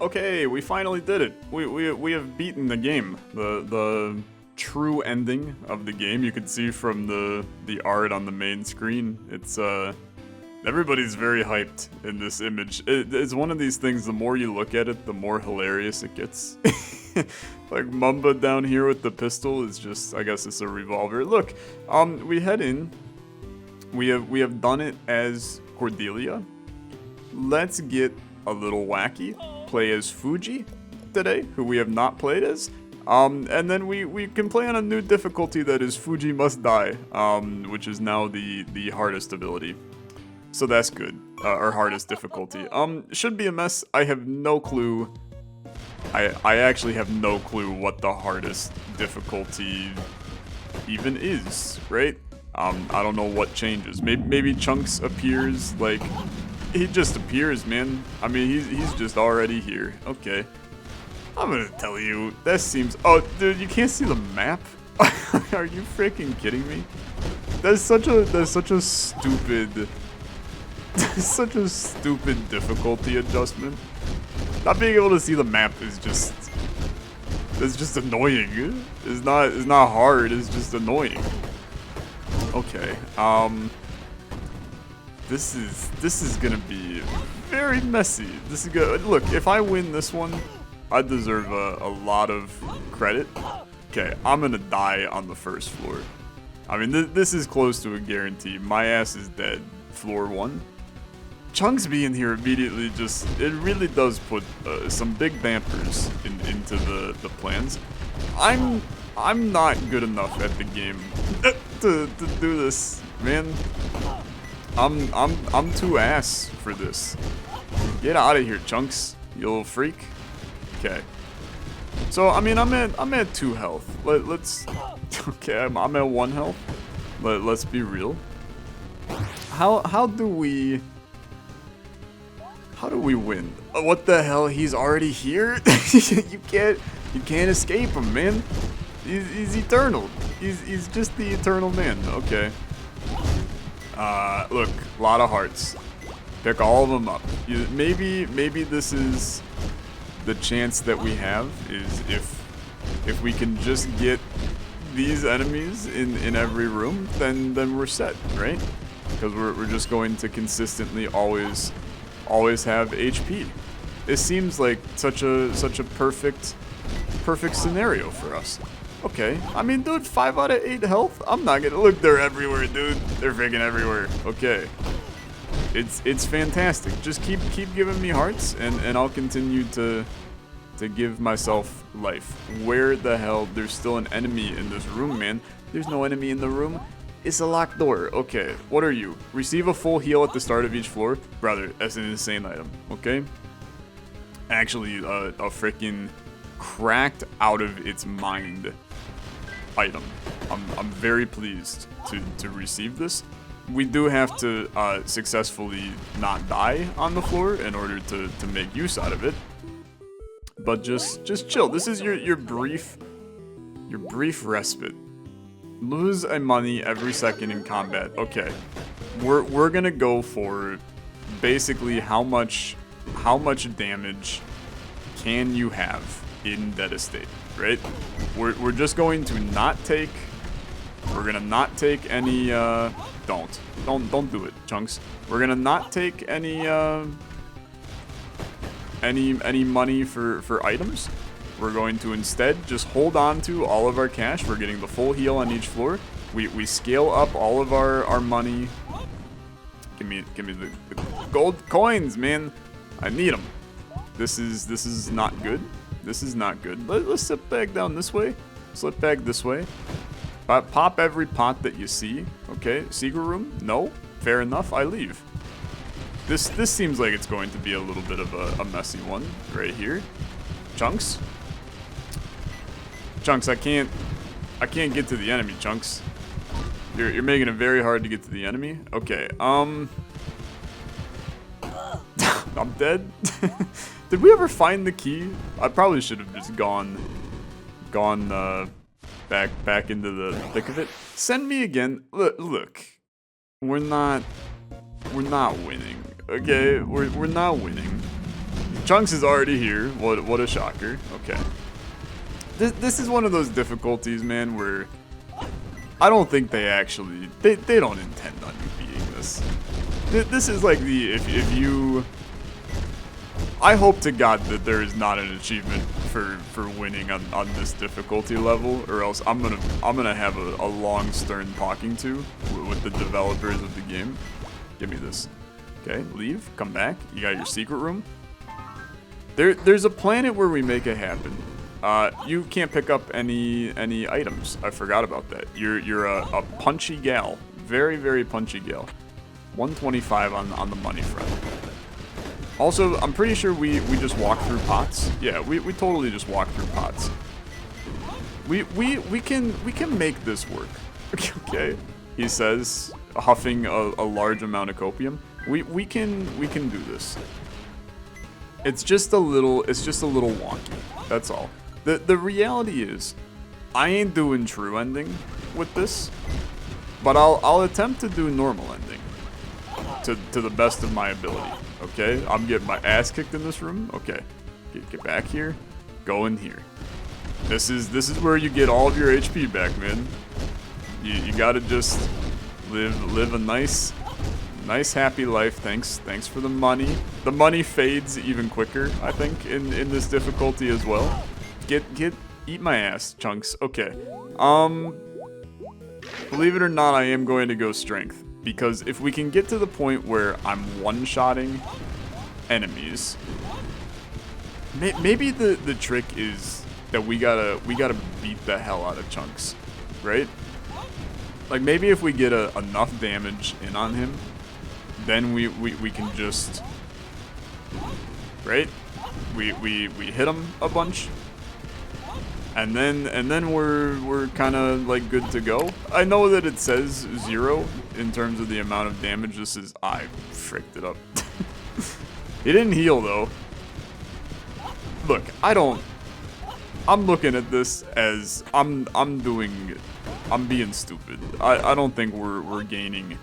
Okay, we finally did it. We have beaten the game. The true ending of the game. You can see from the art on the main screen. It's everybody's very hyped in this image. It's one of these things, the more you look at it, the more hilarious it gets. Like Mumba down here with the pistol is just, I guess it's a revolver. Look, we head in. We have done it as Cordelia. Let's get a little wacky. Play as Fuji today, who we have not played as. And then we can play on a new difficulty that is Fuji Must Die, which is now the hardest ability. So that's good. Or hardest difficulty. Should be a mess. I have no clue. I actually have no clue what the hardest difficulty even is, right? I don't know what changes. Maybe Chunks appears, like, he just appears, man. I mean, he's just already here. Okay. I'm gonna tell you, that seems... Oh, dude, you can't see the map? Are you freaking kidding me? That's such a stupid... such a stupid difficulty adjustment. Not being able to see the map is just... It's just annoying. It's not hard, it's just annoying. Okay, This is gonna be very messy. This is good. Look, if I win this one, I deserve a lot of credit. Okay, I'm gonna die on the first floor. I mean, this is close to a guarantee. My ass is dead. Floor 1. Chunks being here immediately just, it really does put some big dampers into the plans. I'm not good enough at the game to do this, man. I'm too ass for this. Get out of here, Chunks, you little freak. Okay. So I mean, I'm at 2 health. Let's. Okay, I'm at 1 health. Let's be real. How do we win? What the hell? He's already here. You can't escape him, man. He's eternal. He's just the eternal man. Okay. Look, a lot of hearts. Pick all of them up. Maybe this is the chance that we have, is if we can just get these enemies in every room, then we're set, right? Because we're just going to consistently always have HP. It seems like such a perfect scenario for us. Okay, I mean, dude, 5 out of 8 health? I'm not gonna... Look, they're everywhere, dude. They're freaking everywhere. Okay. It's fantastic. Just keep giving me hearts, and I'll continue to give myself life. Where the hell? There's still an enemy in this room, man. There's no enemy in the room. It's a locked door. Okay, what are you? Receive a full heal at the start of each floor? Brother, that's an insane item, okay? Actually, a freaking cracked out of its mind item. I'm very pleased to receive this. We do have to successfully not die on the floor in order to make use out of it. But just chill. This is your brief respite. Lose a money every second in combat. Okay. We're gonna go for basically how much damage can you have in Dead Estate, right? We're just going to not take... We're gonna not take any, Don't do it, Chunks. We're gonna not take any money for items. We're going to instead just hold on to all of our cash. We're getting the full heal on each floor. We scale up all of our money. Give me the gold coins, man. I need them. This is not good. This is not good. Let's slip back down this way. Slip back this way. Pop every pot that you see. Okay, secret room? No? Fair enough, I leave. This seems like it's going to be a little bit of a messy one right here. Chunks? Chunks, I can't get to the enemy, Chunks. You're making it very hard to get to the enemy. Okay, I'm dead. Did we ever find the key? I probably should have just gone back into the thick of it. Send me again. Look. We're not winning. Okay? We're not winning. Chunks is already here. What a shocker. Okay. This is one of those difficulties, man, where I don't think they actually they don't intend on you beating this. This is like the if you. I hope to God that there is not an achievement for winning on this difficulty level, or else I'm gonna have a long stern talking to with the developers of the game. Give me this. Okay, leave, come back. You got your secret room. There's a planet where we make it happen. You can't pick up any items. I forgot about that. You're a punchy gal, very punchy gal. 125 on the money front. Also, I'm pretty sure we just walk through pots. Yeah, we totally just walk through pots. We can make this work. Okay, he says, huffing a large amount of copium. We can do this. It's just a little wonky. That's all. The reality is, I ain't doing true ending with this, but I'll attempt to do normal ending to the best of my ability. Okay, I'm getting my ass kicked in this room. Okay, get back here, go in here. This is where you get all of your HP back, man. You gotta just live a nice happy life. Thanks for the money. The money fades even quicker, I think, in this difficulty as well. Eat my ass, Chunks. Okay. Believe it or not, I am going to go strength. Because if we can get to the point where I'm one-shotting enemies, maybe the trick is that we gotta beat the hell out of Chunks, right? Like maybe if we get enough damage in on him, then we can just, right? We hit him a bunch. And then we're kind of like good to go. I know that it says 0 in terms of the amount of damage. This is, I fricked it up. He didn't heal though. Look, I'm looking at this as I'm being stupid. I don't think we're gaining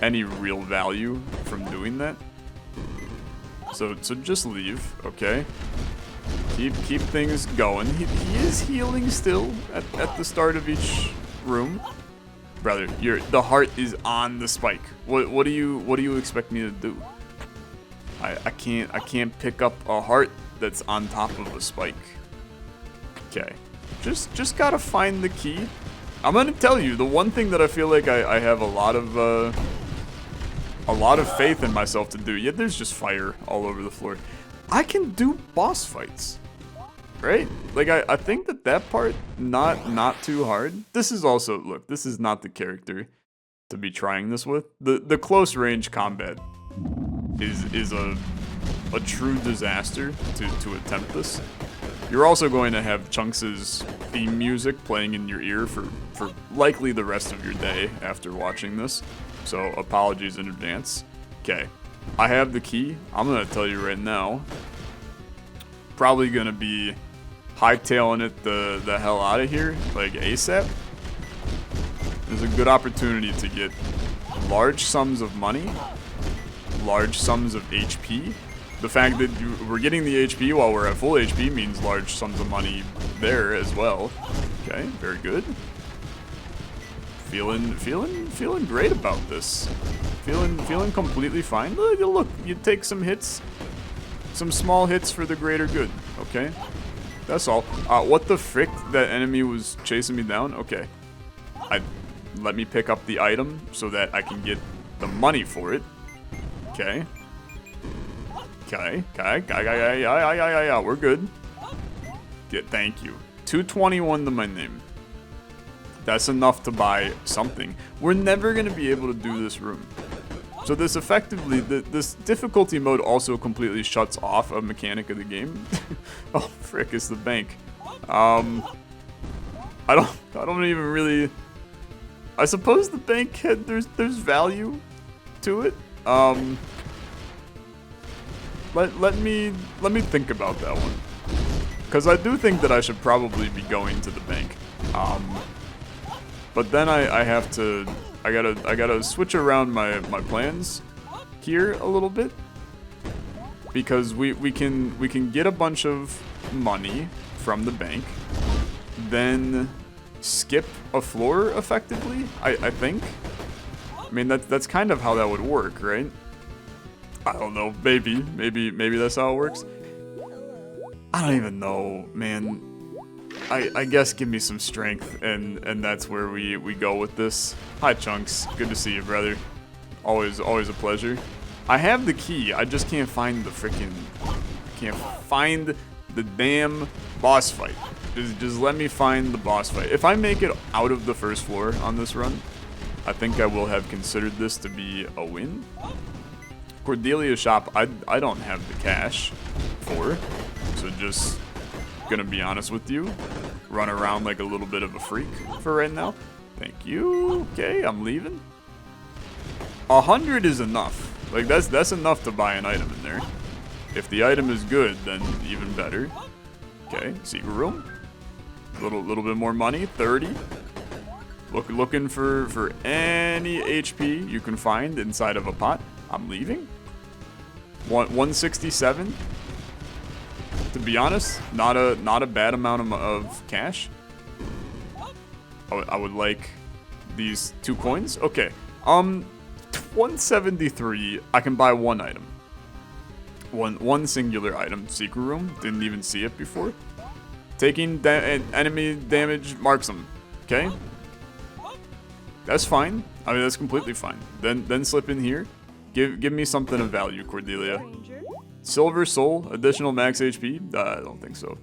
any real value from doing that. So just leave, okay? Keep things going. He is healing still at the start of each room. Brother, the heart is on the spike. What do you expect me to do? I can't pick up a heart that's on top of a spike. Okay. Just gotta find the key. I'm gonna tell you, the one thing that I feel like I have a lot of faith in myself to do. Yeah, there's just fire all over the floor. I can do boss fights. Right? Like, I think that part, not too hard. This is also, look, this is not the character to be trying this with. The close range combat is a true disaster to attempt this. You're also going to have Chunks' theme music playing in your ear for likely the rest of your day after watching this. So, apologies in advance. Okay. I have the key. I'm gonna tell you right now. Probably gonna be hightailing it the hell out of here, like ASAP. There's a good opportunity to get large sums of money, large sums of HP. The fact that we're getting the HP while we're at full HP means large sums of money there as well. Okay, very good. Feeling great about this. Feeling completely fine. Look, you take some hits, some small hits for the greater good. Okay. That's all. What the frick? That enemy was chasing me down? Okay. Let me pick up the item so that I can get the money for it. Okay. Okay. Yeah, we're good. Thank you. 221 to my name. That's enough to buy something. We're never going to be able to do this room. So this effectively, this difficulty mode also completely shuts off a mechanic of the game. Oh frick, it's the bank. I don't even really. I suppose the bank had there's value to it. Let me think about that one, because I do think that I should probably be going to the bank. But then I have to. I gotta switch around my plans here a little bit. because we can get a bunch of money from the bank, then skip a floor effectively. I think. I mean that's kind of how that would work, right? I don't know. Maybe that's how it works. I don't even know, man. I guess give me some strength, and that's where we go with this. Hi, Chunks. Good to see you, brother. Always a pleasure. I have the key. I just can't find the freaking. Can't find the damn boss fight. Just let me find the boss fight. If I make it out of the first floor on this run, I think I will have considered this to be a win. Cordelia's shop, I don't have the cash for, so just gonna be honest with you, run around like a little bit of a freak for right now. Thank you. Okay, I'm leaving. 100 is enough. Like that's enough to buy an item in there. If the item is good, then even better. Okay, secret room. Little bit more money. 30. Looking for any HP you can find inside of a pot. I'm leaving. 167. To be honest, not a bad amount of cash. I would like these 2 coins. Okay. 173. I can buy 1 item. One singular item. Secret room. Didn't even see it before. Taking enemy damage marks them. Okay. That's fine. I mean, that's completely fine. Then slip in here. Give me something of value, Cordelia. Silver Soul, additional max HP? I don't think so.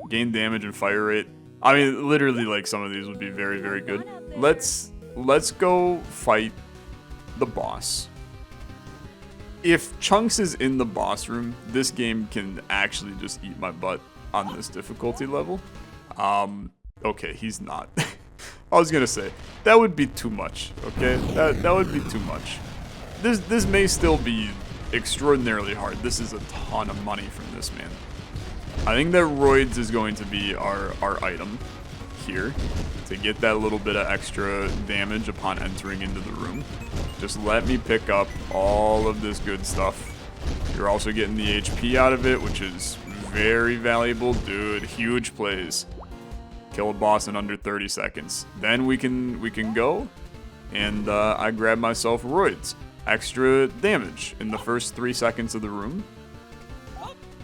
Gain damage and fire rate. I mean, literally, like, some of these would be very, very good. Let's go fight the boss. If Chunks is in the boss room, this game can actually just eat my butt on this difficulty level. Okay, he's not. I was gonna say, that would be too much, okay? That would be too much. This may still be extraordinarily hard. This is a ton of money from this man. I think that Roids is going to be our item here to get that little bit of extra damage upon entering into the room. Just let me pick up all of this good stuff. You're also getting the HP out of it, which is very valuable. Dude, huge plays. Kill a boss in under 30 seconds. Then we can go, and I grab myself Roids. Extra damage in the first 3 seconds of the room.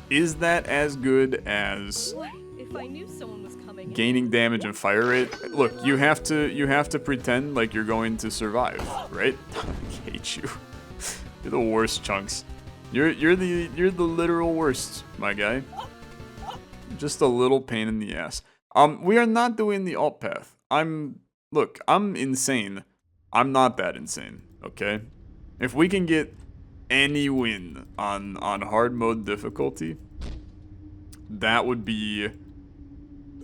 Is that as good as if I knew someone was coming gaining damage and fire rate? Look, you have to pretend like you're going to survive, right? I hate you. You're the worst, Chunks. You're the literal worst, my guy. Just a little pain in the ass. We are not doing the alt path. Look, I'm insane. I'm not that insane, okay? If we can get any win on hard mode difficulty, that would be,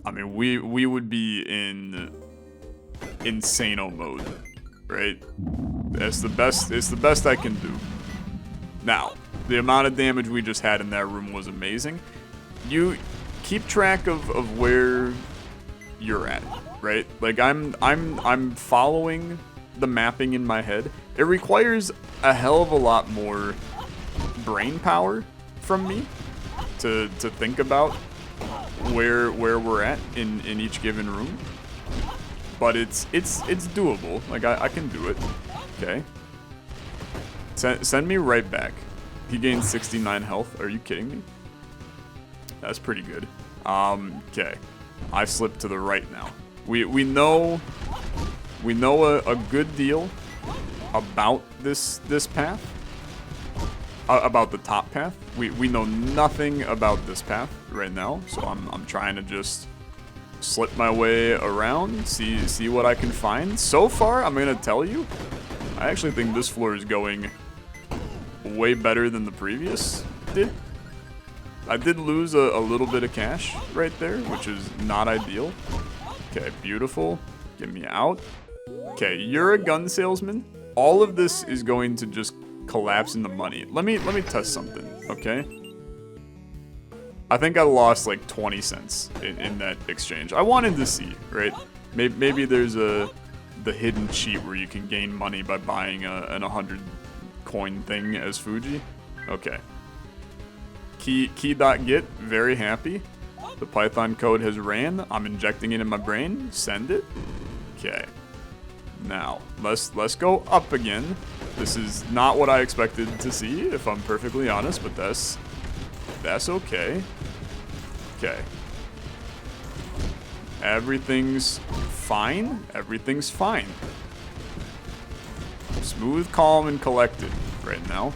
I mean, we would be in insano mode, right? It's the best I can do. Now, the amount of damage we just had in that room was amazing. You keep track of where you're at, right? Like I'm following the mapping in my head. It requires a hell of a lot more brain power from me to think about where we're at in each given room. But it's doable. Like I can do it. Okay. Send me right back. He gained 69 health. Are you kidding me? That's pretty good. Okay. I slipped to the right now. We know a good deal about this path. About the top path. We know nothing about this path right now, so I'm trying to just slip my way around, see what I can find. So far, I'm gonna tell you, I actually think this floor is going way better than the previous did. I did lose a little bit of cash right there, which is not ideal. Okay, beautiful. Get me out. Okay, you're a gun salesman. All of this is going to just collapse into money. Let me test something, okay? I think I lost like 20 cents in that exchange. I wanted to see, right? Maybe there's the hidden cheat where you can gain money by buying an 100 coin thing as Fuji. Okay. Key.get, very happy. The Python code has ran. I'm injecting it in my brain. Send it. Okay. Now, let's go up again. This is not what I expected to see, if I'm perfectly honest, but that's okay. Okay. Everything's fine. Everything's fine. Smooth, calm, and collected right now.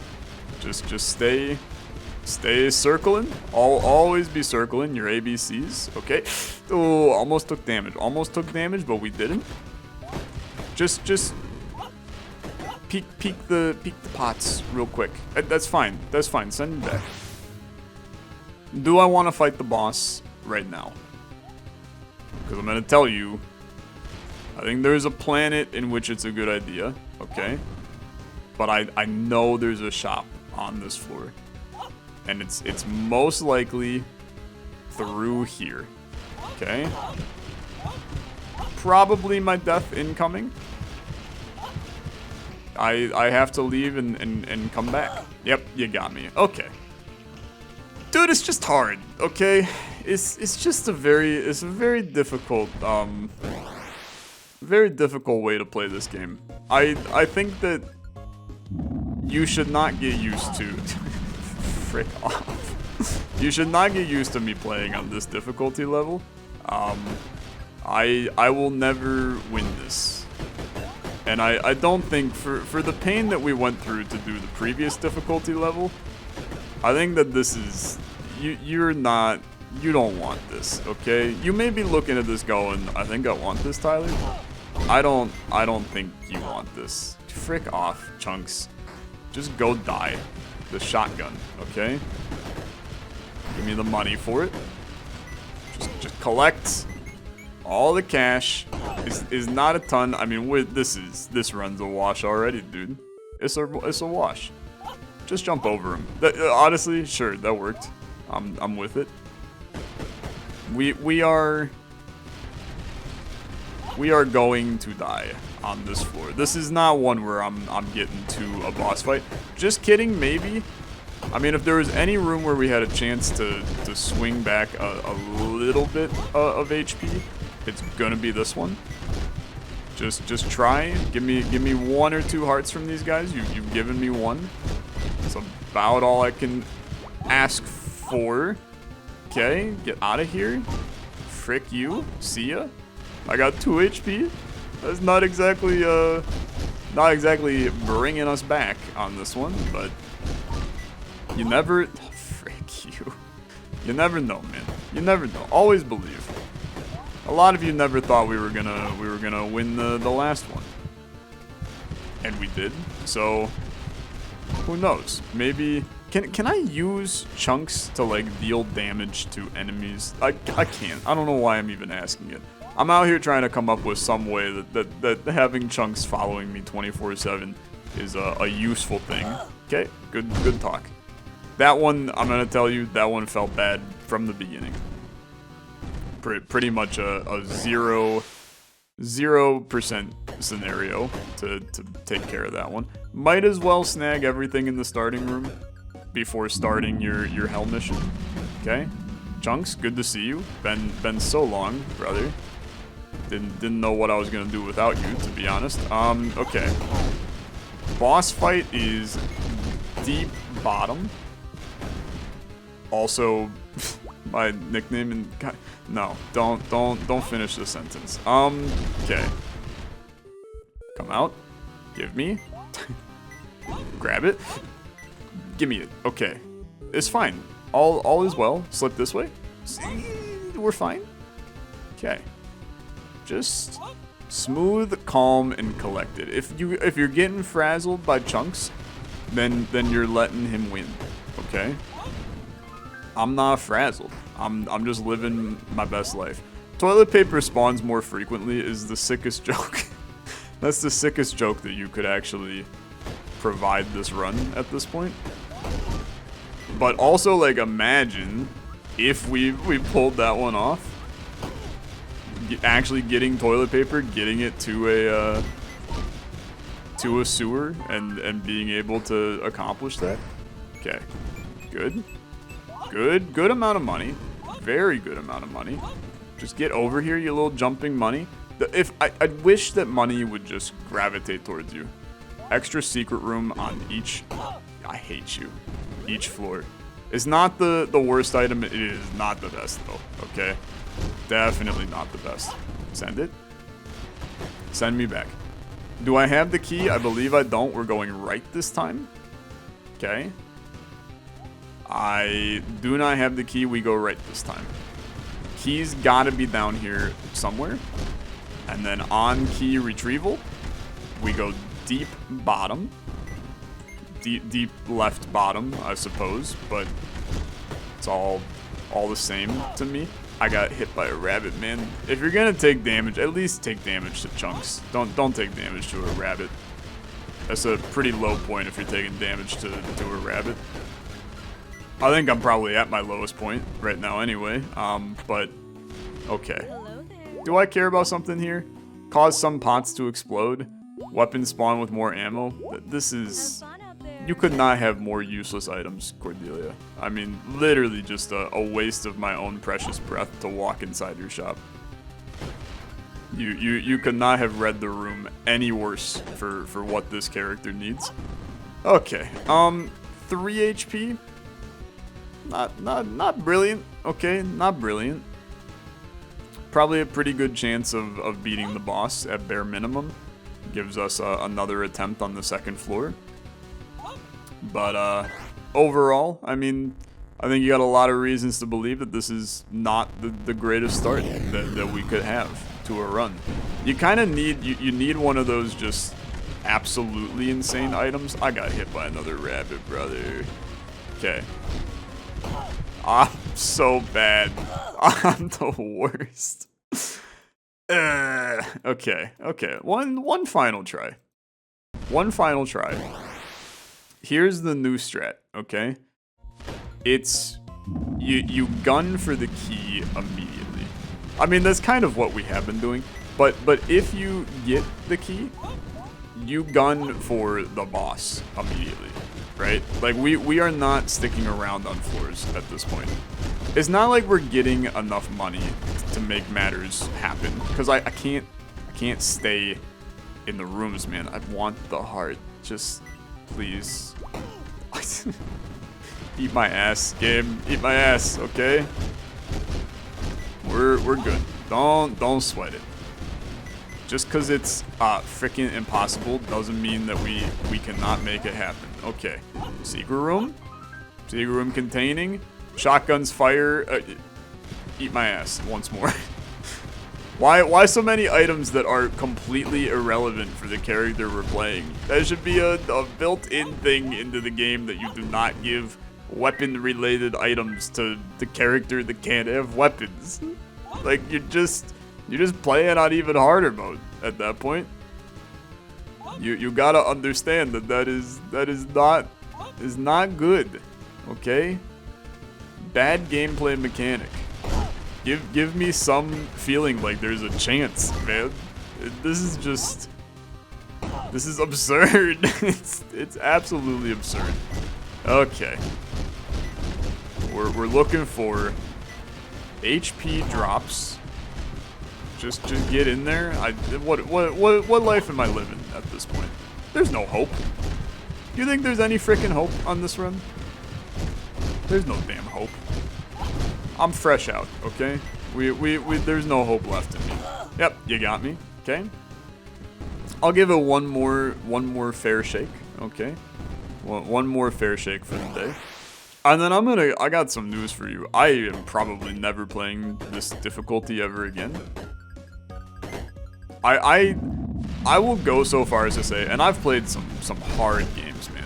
Just stay circling. Always be circling your ABCs. Okay. Oh, almost took damage. Almost took damage, but we didn't. Just peek the pots real quick. That's fine. That's fine. Send it back. Do I want to fight the boss right now? Because I'm gonna tell you, I think there's a planet in which it's a good idea. Okay. But I know there's a shop on this floor. And it's most likely through here. Okay. Probably my death incoming. I have to leave and come back. Yep, you got me. Okay. Dude, it's just hard, okay? It's just a very difficult way to play this game. I think that you should not get used to frick off. You should not get used to me playing on this difficulty level. I will never win this. And I don't think, for the pain that we went through to do the previous difficulty level, I think that this is, you don't want this, okay? You may be looking at this going, I think I want this, Tyler. I don't think you want this. Frick off, Chunks. Just go die. The shotgun, okay? Give me the money for it. Just collect all the cash. Is not a ton. I mean, this runs a wash already, dude. It's a wash. Just jump over him. Honestly, sure, that worked. I'm with it. We are going to die on this floor. This is not one where I'm getting to a boss fight. Just kidding, maybe. I mean, if there was any room where we had a chance to swing back a little bit of HP, it's gonna be this one. Just try. Give me 1 or 2 hearts from these guys. You've given me 1. It's about all I can ask for. Okay, get out of here. Frick you. See ya. I got 2 HP. That's not exactly bringing us back on this one, but you never. Frick you. You never know, man. You never know. Always believe. A lot of you never thought we were gonna win the last one, and we did. So who knows? Maybe can I use chunks to like deal damage to enemies? I can't. I don't know why I'm even asking it. I'm out here trying to come up with some way that having chunks following me 24/7 is a useful thing. Okay, good talk. That one, I'm gonna tell you, that one felt bad from the beginning. Pretty much a 0% scenario to take care of that one. Might as well snag everything in the starting room before starting your hell mission. Okay, Chunks, good to see you. Been so long, brother. Didn't know what I was gonna do without you, to be honest. Okay. Boss fight is deep bottom. Also, my nickname and no, don't finish the sentence. Okay. Come out. Give me. Grab it. Give me it. Okay. It's fine. All is well. Slip this way. See, we're fine. Okay. Just smooth, calm, and collected. If you're getting frazzled by chunks, then you're letting him win. Okay? I'm not frazzled. I'm just living my best life. Toilet paper spawns more frequently is the sickest joke. That's the sickest joke that you could actually provide this run at this point. But also, like, imagine if we pulled that one off. Actually getting toilet paper, getting it to a sewer, and being able to accomplish that. Okay, good. Good amount of money. Very good amount of money. Just get over here, you little jumping money. I wish that money would just gravitate towards you. Extra secret room on each... I hate you. Each floor. It's not the worst item. It is not the best, though. Okay? Definitely not the best. Send it. Send me back. Do I have the key? I believe I don't. We're going right this time. Okay. I do not have the key. We go right this time. Key's gotta be down here somewhere. And then on key retrieval, we go deep bottom. Deep left bottom, I suppose, but it's all the same to me. I got hit by a rabbit, man. If you're gonna take damage, at least take damage to chunks. Don't take damage to a rabbit. That's a pretty low point if you're taking damage to a rabbit. I think I'm probably at my lowest point right now anyway. But okay. Hello there. Do I care about something here? Cause some pots to explode. Weapons spawn with more ammo. This is... Have fun out there. You could not have more useless items, Cordelia. I mean, literally just a waste of my own precious breath to walk inside your shop. You could not have read the room any worse for what this character needs. Okay, 3 HP. Not brilliant. Okay, not brilliant. Probably a pretty good chance of beating the boss at bare minimum. Gives us another attempt on the second floor. But overall, I mean, I think you got a lot of reasons to believe that this is not the greatest start that we could have to a run. You kind of need, you need one of those just absolutely insane items. I got hit by another rabbit, brother. Okay. I'm so bad. I'm the worst. Okay. One final try. One final try. Here's the new strat, okay? It's you gun for the key immediately. I mean, that's kind of what we have been doing, but if you get the key, you gun for the boss immediately, right? Like we are not sticking around on floors at this point. It's not like we're getting enough money to make matters happen, because I can't stay in the rooms, man. I want the heart. Just please. Eat my ass, game. Eat my ass, okay? We're good. Don't sweat it. Just because it's freaking impossible doesn't mean that we cannot make it happen. Okay. Secret room. Secret room containing. Shotguns fire. Eat my ass once more. Why so many items that are completely irrelevant for the character we're playing? That should be a built-in thing into the game, that you do not give weapon-related items to the character that can't have weapons. Like, you're just playing on even harder mode at that point. You gotta understand that is not good. Okay? Bad gameplay mechanic. Give me some feeling like there's a chance, man. This is absurd. It's absolutely absurd. Okay. We're looking for HP drops. Just get in there. What life am I living at this point? There's no hope. You think there's any freaking hope on this run? There's no damn hope. I'm fresh out, okay? There's no hope left in me. Yep, you got me, okay? I'll give it one more fair shake, okay? One more fair shake for the day. And then I got some news for you. I am probably never playing this difficulty ever again. I will go so far as to say, and I've played some hard games, man.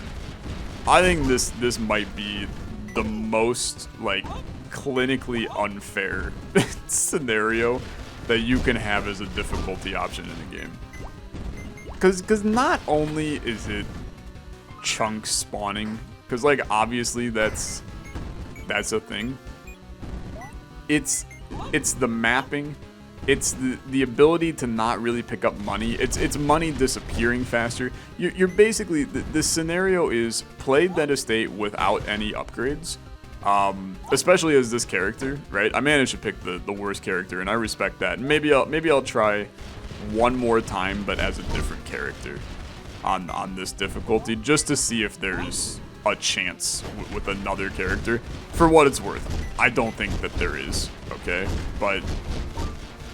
I think this might be the most, like, clinically unfair scenario that you can have as a difficulty option in a game. Cause not only is it chunks spawning, cause like obviously that's a thing. It's the mapping. It's the ability to not really pick up money. It's money disappearing faster. You're basically, the scenario is play that estate without any upgrades. Especially as this character, right? I managed to pick the worst character, and I respect that. And maybe I'll try one more time, but as a different character on this difficulty, just to see if there's a chance with another character. For what it's worth, I don't think that there is, okay? But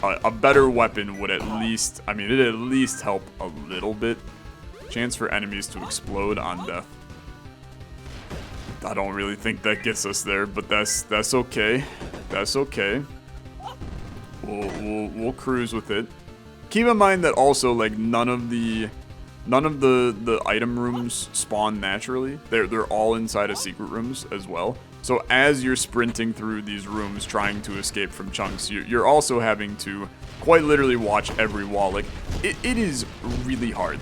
a better weapon would at least, I mean, it'd at least help a little bit. Chance for enemies to explode on death. I don't really think that gets us there, but that's okay. That's okay. We'll cruise with it. Keep in mind that also, like, none of the item rooms spawn naturally. They're all inside of secret rooms as well. So as you're sprinting through these rooms trying to escape from chunks, you're also having to quite literally watch every wall. Like, it is really hard.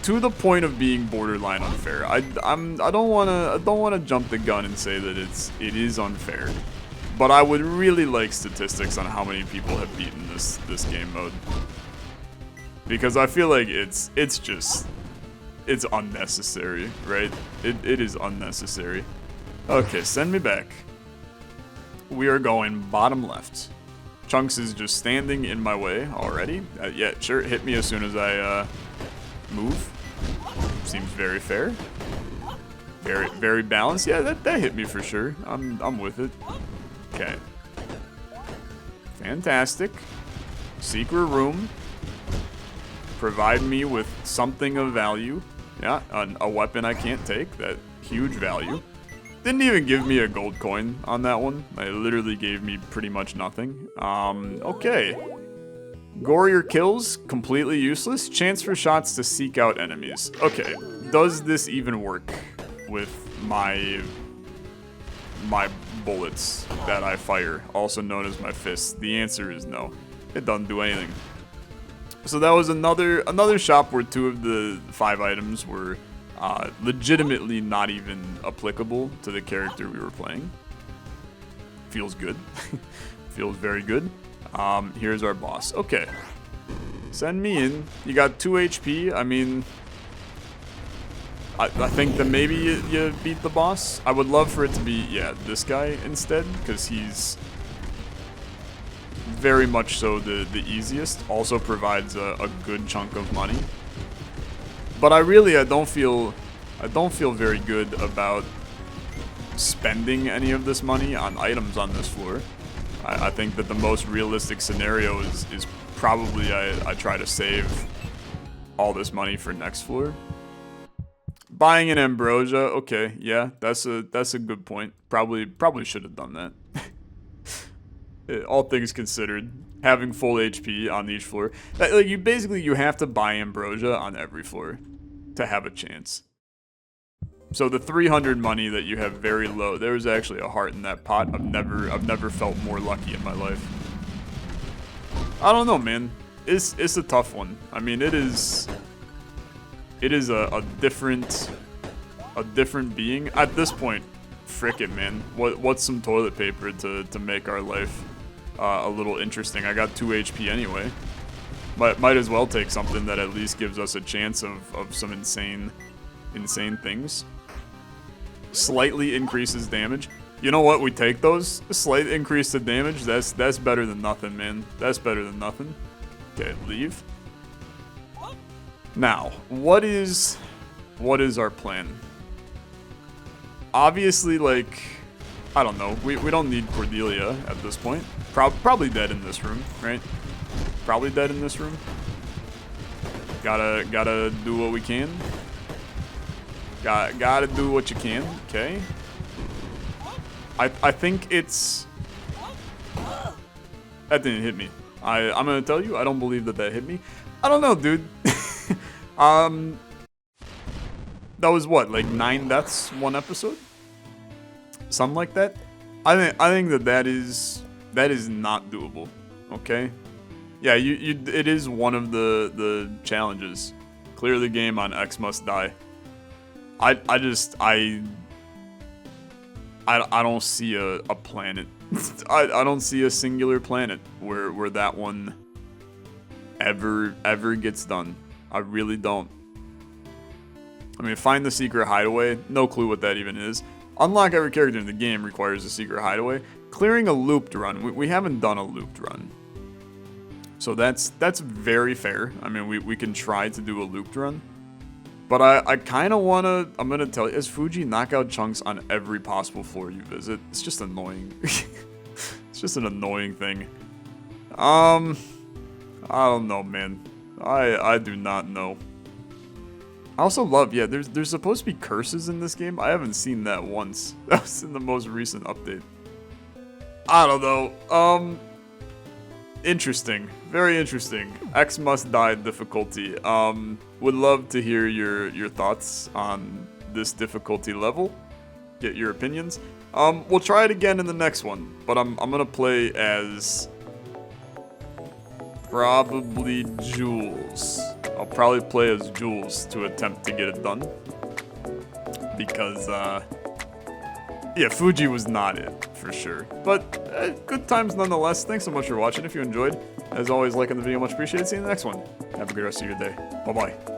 To the point of being borderline unfair. I don't wanna jump the gun and say that it is unfair, but I would really like statistics on how many people have beaten this game mode, because I feel like it's unnecessary, right? It is unnecessary. Okay, send me back. We are going bottom left. Chunks is just standing in my way already. Yeah, sure. Hit me as soon as I move. Seems very fair. Very balanced. Yeah, that hit me for sure. I'm with it. Okay. Fantastic. Secret room. Provide me with something of value. Yeah, a weapon I can't take. That huge value. Didn't even give me a gold coin on that one. It literally gave me pretty much nothing. Okay. Gory or kills, completely useless. Chance for shots to seek out enemies. Okay, does this even work with my bullets that I fire, also known as my fists? The answer is no. It doesn't do anything. So that was another shop where 2 of the 5 items were legitimately not even applicable to the character we were playing. Feels good. Feels very good. Here's our boss. Okay. Send me in. You got 2 HP. I mean, I think that maybe you beat the boss. I would love for it to be, yeah, this guy instead, because he's very much so the easiest. Also provides a good chunk of money. But I don't feel very good about spending any of this money on items on this floor. I think that the most realistic scenario is probably I try to save all this money for next floor. Buying an ambrosia, okay, yeah, that's a good point. Probably should have done that. All things considered, having full HP on each floor, like you have to buy ambrosia on every floor to have a chance. So the 300 money that you have very low, there was actually a heart in that pot. I've never felt more lucky in my life. I don't know, man. It's a tough one. I mean, it is a different being at this point. Frick it, man. What's some toilet paper to make our life a little interesting? I got 2 HP anyway. Might as well take something that at least gives us a chance of some insane things. Slightly increases damage. You know what? We take those. A slight increase to damage. That's better than nothing, man. That's better than nothing. Okay, leave. Now, what is our plan? Obviously, like, I don't know. We don't need Cordelia at this point. Probably dead in this room, right? Probably dead in this room. Gotta do what we can. Gotta do what you can. Okay. I think it's... That didn't hit me. I'm gonna tell you, I don't believe that hit me. I don't know, dude. That was what, like 9 deaths one episode? Something like that? I think that is not doable. Okay? Yeah, it is one of the challenges. Clear the game on X must die. I don't see a planet. I don't see a singular planet where that one ever gets done. I really don't. I mean, find the secret hideaway. No clue what that even is. Unlock every character in the game requires a secret hideaway. Clearing a looped run. We haven't done a looped run. So that's very fair. I mean, we can try to do a looped run. But I kind of want to... I'm going to tell you, as Fuji, knock out chunks on every possible floor you visit. It's just annoying. It's just an annoying thing. I don't know, man. I do not know. I also love, yeah, there's supposed to be curses in this game. I haven't seen that once. That was in the most recent update. I don't know. Interesting. Very interesting. X must die difficulty. Would love to hear your thoughts on this difficulty level. Get your opinions. We'll try it again in the next one, but I'm gonna play as probably Jules. I'll probably play as Jules to attempt to get it done. Because, yeah, Fuji was not it, for sure. But, good times nonetheless. Thanks so much for watching. If you enjoyed, as always, liking the video, much appreciated. See you in the next one. Have a good rest of your day. Bye-bye.